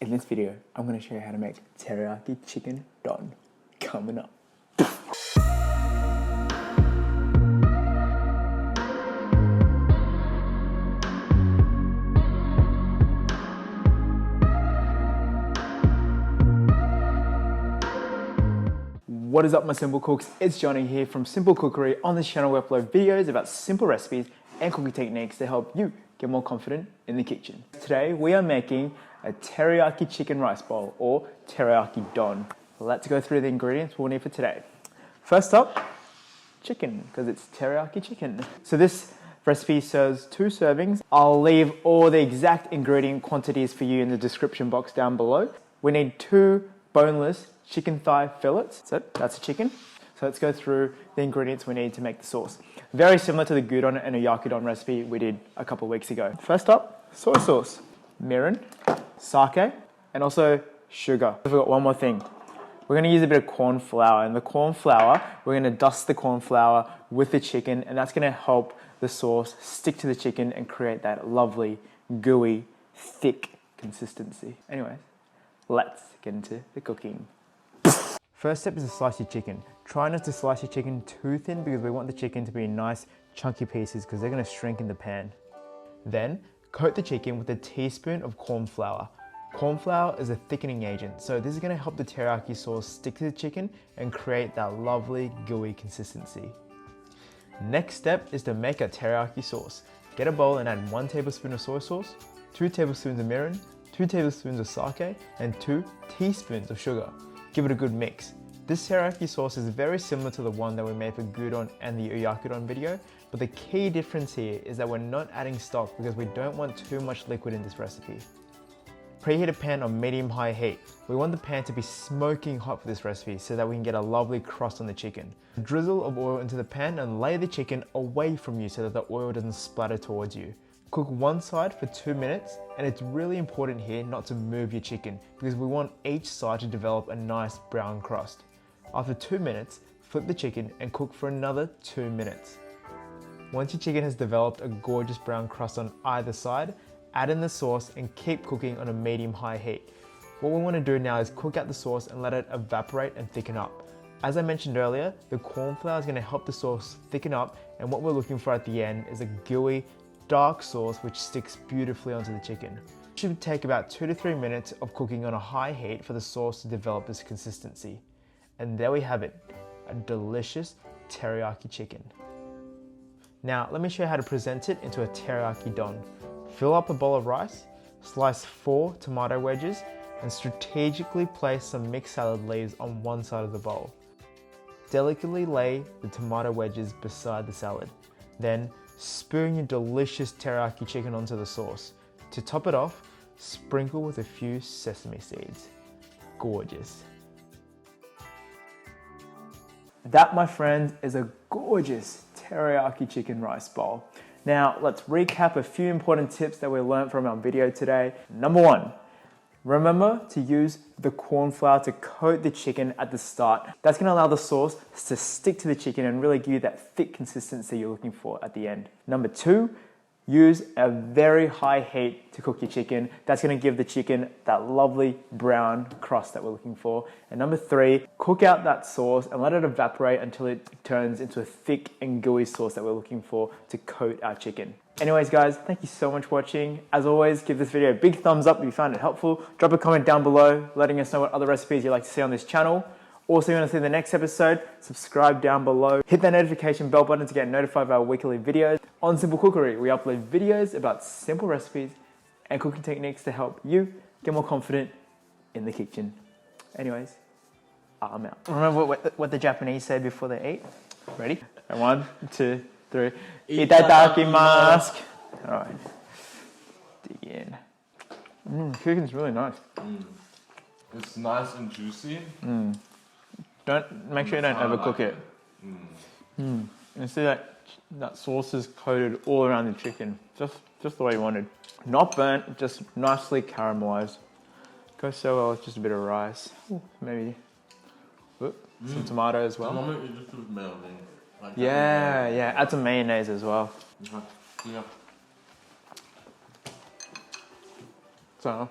In this video, I'm going to show you how to make teriyaki chicken don. Coming up. What is up, my simple cooks? It's Johnny here from Simple Cookery. On this channel, we upload videos about simple recipes and cooking techniques to help you get more confident in the kitchen. Today, we are making a teriyaki chicken rice bowl or teriyaki don. Let's go through the ingredients we'll need for today. First up, chicken, because it's teriyaki chicken. So this recipe serves 2 servings. I'll leave all the exact ingredient quantities for you in the description box down below. We need 2 boneless chicken thigh fillets. So that's a chicken. So let's go through the ingredients we need to make the sauce. Very similar to the gyudon and a yakudon recipe we did a couple of weeks ago. First up, soy sauce, mirin, sake, and also sugar. I forgot one more thing. We're going to use a bit of corn flour, and the corn flour, we're going to dust the corn flour with the chicken, and that's going to help the sauce stick to the chicken and create that lovely, gooey, thick consistency. Anyways, let's get into the cooking. First step is to slice your chicken. Try not to slice your chicken too thin because we want the chicken to be nice chunky pieces because they're going to shrink in the pan. Then coat the chicken with a teaspoon of corn flour. Corn flour is a thickening agent, so this is going to help the teriyaki sauce stick to the chicken and create that lovely gooey consistency. Next step is to make a teriyaki sauce. Get a bowl and add 1 tablespoon of soy sauce, 2 tablespoons of mirin, 2 tablespoons of sake, and 2 teaspoons of sugar. Give it a good mix. This teriyaki sauce is very similar to the one that we made for gyudon and the yakudon video, but the key difference here is that we're not adding stock because we don't want too much liquid in this recipe. Preheat a pan on medium-high heat. We want the pan to be smoking hot for this recipe so that we can get a lovely crust on the chicken. A drizzle of oil into the pan and lay the chicken away from you so that the oil doesn't splatter towards you. Cook one side for 2 minutes, and it's really important here not to move your chicken because we want each side to develop a nice brown crust. After 2 minutes, flip the chicken and cook for another 2 minutes. Once your chicken has developed a gorgeous brown crust on either side, add in the sauce and keep cooking on a medium-high heat. What we want to do now is cook out the sauce and let it evaporate and thicken up. As I mentioned earlier, the corn flour is going to help the sauce thicken up, and what we're looking for at the end is a gooey, dark sauce which sticks beautifully onto the chicken. It should take about 2 to 3 minutes of cooking on a high heat for the sauce to develop this consistency. And there we have it, a delicious teriyaki chicken. Now let me show you how to present it into a teriyaki don. Fill up a bowl of rice, slice 4 tomato wedges, and strategically place some mixed salad leaves on one side of the bowl. Delicately lay the tomato wedges beside the salad. Then spoon your delicious teriyaki chicken onto the sauce. To top it off, sprinkle with a few sesame seeds. Gorgeous. That, my friends, is a gorgeous teriyaki chicken rice bowl. Now, let's recap a few important tips that we learned from our video today. Number 1, remember to use the corn flour to coat the chicken at the start. That's going to allow the sauce to stick to the chicken and really give you that thick consistency you're looking for at the end. Number 2, use a very high heat to cook your chicken. That's going to give the chicken that lovely brown crust that we're looking for. And number 3, cook out that sauce and let it evaporate until it turns into a thick and gooey sauce that we're looking for to coat our chicken. Anyways guys, thank you so much for watching. As always, give this video a big thumbs up if you found it helpful. Drop a comment down below letting us know what other recipes you'd like to see on this channel. Also, if you want to see the next episode, subscribe down below. Hit that notification bell button to get notified of our weekly videos. On Simple Cookery, we upload videos about simple recipes and cooking techniques to help you get more confident in the kitchen. Anyways, I'm out. Remember what the Japanese say before they eat? Ready? 1, 2, 3. Itadakimasu. All right. Dig in. Chicken's really nice. It's nice and juicy. Make sure you don't overcook it. You see that sauce is coated all around the chicken, just the way you wanted. Not burnt, just nicely caramelized. Goes so well with just a bit of rice. Ooh, maybe some tomato as well. Normally you just do mayonnaise. Like yeah. Add some mayonnaise as well. Yeah. So